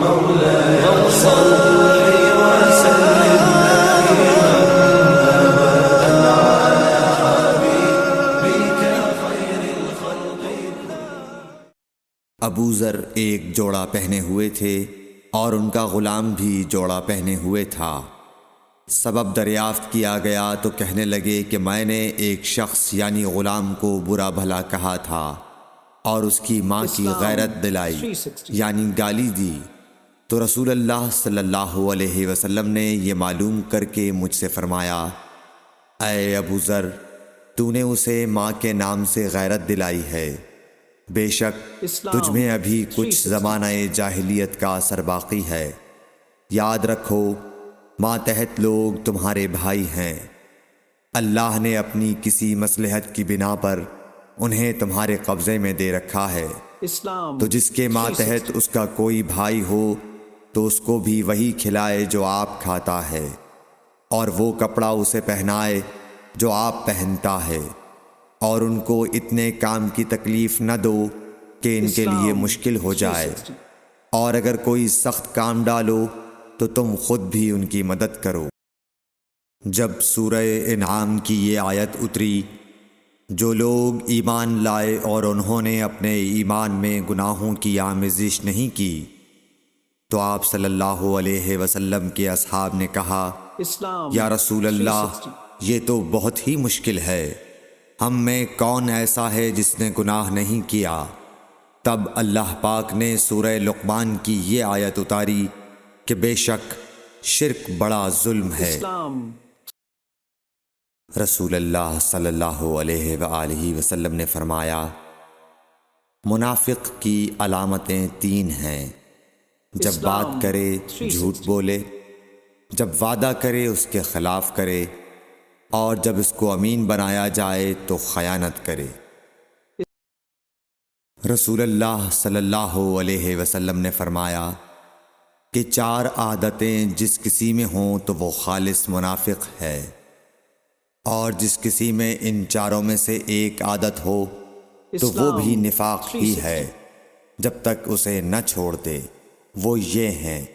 مولاي صل وسلم دائما على حبيبك خير الخلق. ابو ذر ایک جوڑا پہنے ہوئے تھے اور ان کا غلام بھی جوڑا پہنے ہوئے تھا. سبب دریافت کیا گیا تو کہنے لگے کہ میں نے ایک شخص یعنی غلام کو برا بھلا کہا تھا اور اس کی ماں کی غیرت دلائی یعنی گالی دی، تو رسول اللہ صلی اللہ علیہ وسلم نے یہ معلوم کر کے مجھ سے فرمایا، اے ابو ذر، تو نے اسے ماں کے نام سے غیرت دلائی ہے، بے شک تجھ میں ابھی کچھ زمانہ جاہلیت کا اثر باقی ہے. یاد رکھو ماتحت لوگ تمہارے بھائی ہیں. اللہ نے اپنی کسی مصلحت کی بنا پر انہیں تمہارے قبضے میں دے رکھا ہے، تو جس کے ماتحت اس کا کوئی بھائی ہو تو اس کو بھی وہی کھلائے جو آپ کھاتا ہے، اور وہ کپڑا اسے پہنائے جو آپ پہنتا ہے، اور ان کو اتنے کام کی تکلیف نہ دو کہ ان کے لیے مشکل ہو جائے، اور اگر کوئی سخت کام ڈالو تو تم خود بھی ان کی مدد کرو. جب سورہ انعام کی یہ آیت اتری، جو لوگ ایمان لائے اور انہوں نے اپنے ایمان میں گناہوں کی آمیزش نہیں کی، تو آپ صلی اللہ علیہ وسلم کے اصحاب نے کہا، یا رسول اللہ، یہ تو بہت ہی مشکل ہے، ہم میں کون ایسا ہے جس نے گناہ نہیں کیا؟ تب اللہ پاک نے سورہ لقمان کی یہ آیت اتاری کہ بے شک شرک بڑا ظلم ہے. رسول اللہ صلی اللہ علیہ وآلہ وسلم نے فرمایا، منافق کی علامتیں 3 ہیں: جب بات کرے جھوٹ بولے، جب وعدہ کرے اس کے خلاف کرے، اور جب اس کو امین بنایا جائے تو خیانت کرے. رسول اللہ صلی اللہ علیہ وسلم نے فرمایا کہ 4 عادتیں جس کسی میں ہوں تو وہ خالص منافق ہے، اور جس کسی میں ان 4 میں سے ایک عادت ہو تو وہ بھی نفاق ہی ہے جب تک اسے نہ چھوڑ دے. وہ یہ ہیں: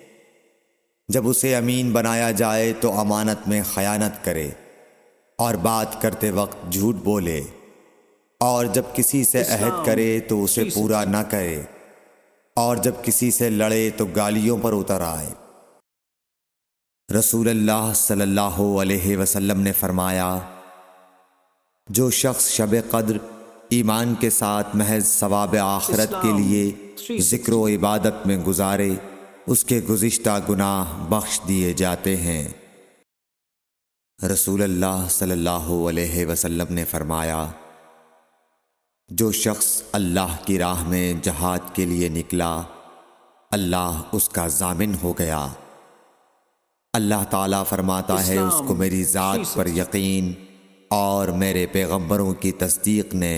جب اسے امین بنایا جائے تو امانت میں خیانت کرے، اور بات کرتے وقت جھوٹ بولے، اور جب کسی سے عہد کرے تو اسے پورا نہ کرے، اور جب کسی سے لڑے تو گالیوں پر اتر آئے. رسول اللہ صلی اللہ علیہ وسلم نے فرمایا، جو شخص شب قدر ایمان کے ساتھ محض ثواب آخرت کے لیے ذکر و عبادت میں گزارے، اس کے گزشتہ گناہ بخش دیے جاتے ہیں. رسول اللہ صلی اللہ علیہ وسلم نے فرمایا، جو شخص اللہ کی راہ میں جہاد کے لیے نکلا، اللہ اس کا ضامن ہو گیا. اللہ تعالیٰ فرماتا ہے، اس کو میری ذات پر یقین اور میرے پیغمبروں کی تصدیق نے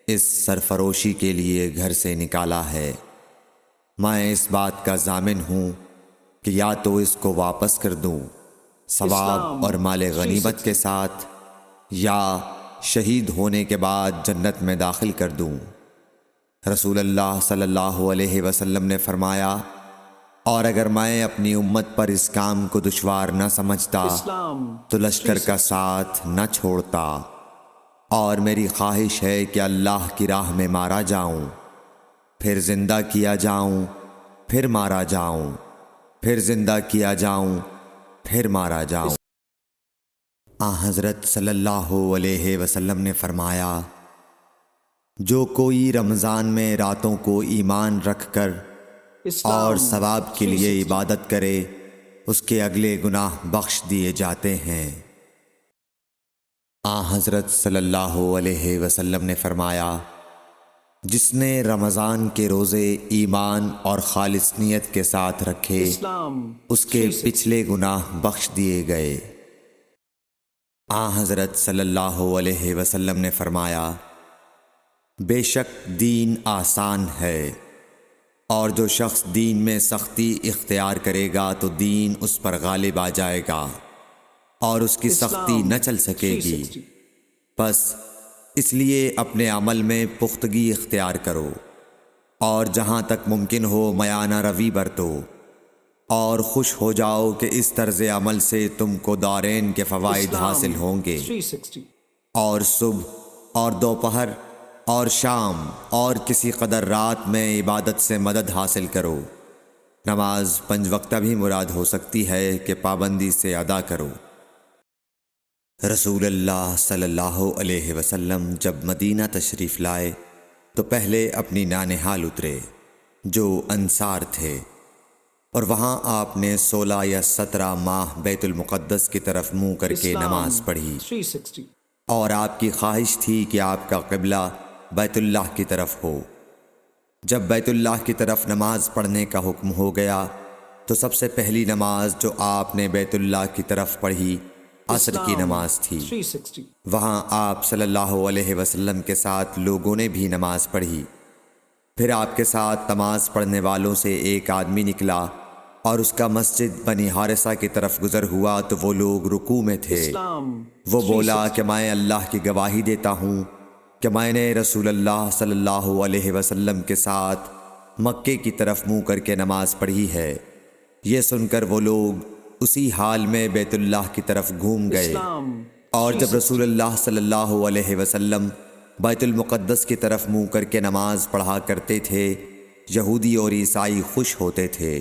اس سرفروشی کے لیے گھر سے نکالا ہے. میں اس بات کا ضامن ہوں کہ یا تو اس کو واپس کر دوں ثواب اور مال غنیمت کے ساتھ، یا شہید ہونے کے بعد جنت میں داخل کر دوں. رسول اللہ صلی اللہ علیہ وسلم نے فرمایا، اور اگر میں اپنی امت پر اس کام کو دشوار نہ سمجھتا تو لشکر کا ساتھ نہ چھوڑتا، اور میری خواہش ہے کہ اللہ کی راہ میں مارا جاؤں، پھر زندہ کیا جاؤں، پھر مارا جاؤں، پھر زندہ کیا جاؤں، پھر مارا جاؤں. حضرت صلی اللہ علیہ وسلم نے فرمایا، جو کوئی رمضان میں راتوں کو ایمان رکھ کر اور ثواب کے لیے عبادت کرے، اس کے اگلے گناہ بخش دیے جاتے ہیں. حضرت صلی اللہ علیہ وسلم نے فرمایا، جس نے رمضان کے روزے ایمان اور خالص نیت کے ساتھ رکھے، اس کے پچھلے گناہ بخش دیے گئے. حضرت صلی اللہ علیہ وسلم نے فرمایا، بے شک دین آسان ہے، اور جو شخص دین میں سختی اختیار کرے گا تو دین اس پر غالب آ جائے گا اور اس کی سختی نہ چل سکے گی. بس اس لیے اپنے عمل میں پختگی اختیار کرو، اور جہاں تک ممکن ہو میانہ روی برتو. اور خوش ہو جاؤ کہ اس طرز عمل سے تم کو دارین کے فوائد حاصل ہوں گے، 360 اور صبح اور دوپہر اور شام اور کسی قدر رات میں عبادت سے مدد حاصل کرو۔ نماز 5 وقتہ بھی مراد ہو سکتی ہے کہ پابندی سے ادا کرو۔ رسول اللہ صلی اللہ علیہ وسلم جب مدینہ تشریف لائے تو پہلے اپنی نانہال اترے جو انصار تھے، اور وہاں آپ نے 16 یا 17 ماہ بیت المقدس کی طرف منہ کر کے نماز پڑھی، 360 اور آپ کی خواہش تھی کہ آپ کا قبلہ بیت اللہ کی طرف ہو۔ جب بیت اللہ کی طرف نماز پڑھنے کا حکم ہو گیا تو سب سے پہلی نماز جو آپ نے بیت اللہ کی طرف پڑھی عصر کی نماز تھی۔ 360 وہاں آپ صلی اللہ علیہ وسلم کے ساتھ لوگوں نے بھی نماز پڑھی۔ پھر آپ کے ساتھ نماز پڑھنے والوں سے ایک آدمی نکلا اور اس کا مسجد بنی حارثہ کی طرف گزر ہوا تو وہ لوگ رکوع میں تھے۔ وہ بولا کہ میں اللہ کی گواہی دیتا ہوں کہ میں نے رسول اللہ صلی اللہ علیہ وسلم کے ساتھ مکے کی طرف منہ کر کے نماز پڑھی ہے۔ یہ سن کر وہ لوگ اسی حال میں بیت اللہ کی طرف گھوم گئے، اور جب رسول اللہ صلی اللہ علیہ وسلم بیت المقدس کی طرف منہ کر کے نماز پڑھا کرتے تھے، یہودی اور عیسائی خوش ہوتے تھے،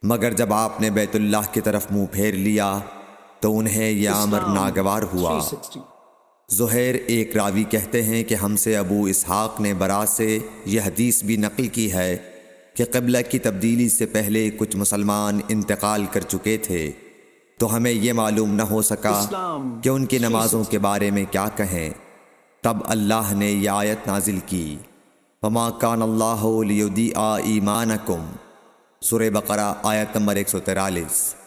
مگر جب آپ نے بیت اللہ کی طرف منہ پھیر لیا تو انہیں یہ امر ناگوار ہوا۔ 360 زہیر ایک راوی کہتے ہیں کہ ہم سے ابو اسحاق نے برا سے یہ حدیث بھی نقل کی ہے کہ قبلہ کی تبدیلی سے پہلے کچھ مسلمان انتقال کر چکے تھے، تو ہمیں یہ معلوم نہ ہو سکا کہ ان کی نمازوں کے بارے میں کیا کہیں۔ تب اللہ نے یہ آیت نازل کی، وَمَا كَانَ اللَّهُ لِيُضِيعَ إِيمَانَكُمْ، سورہ بقرہ آیت نمبر 143۔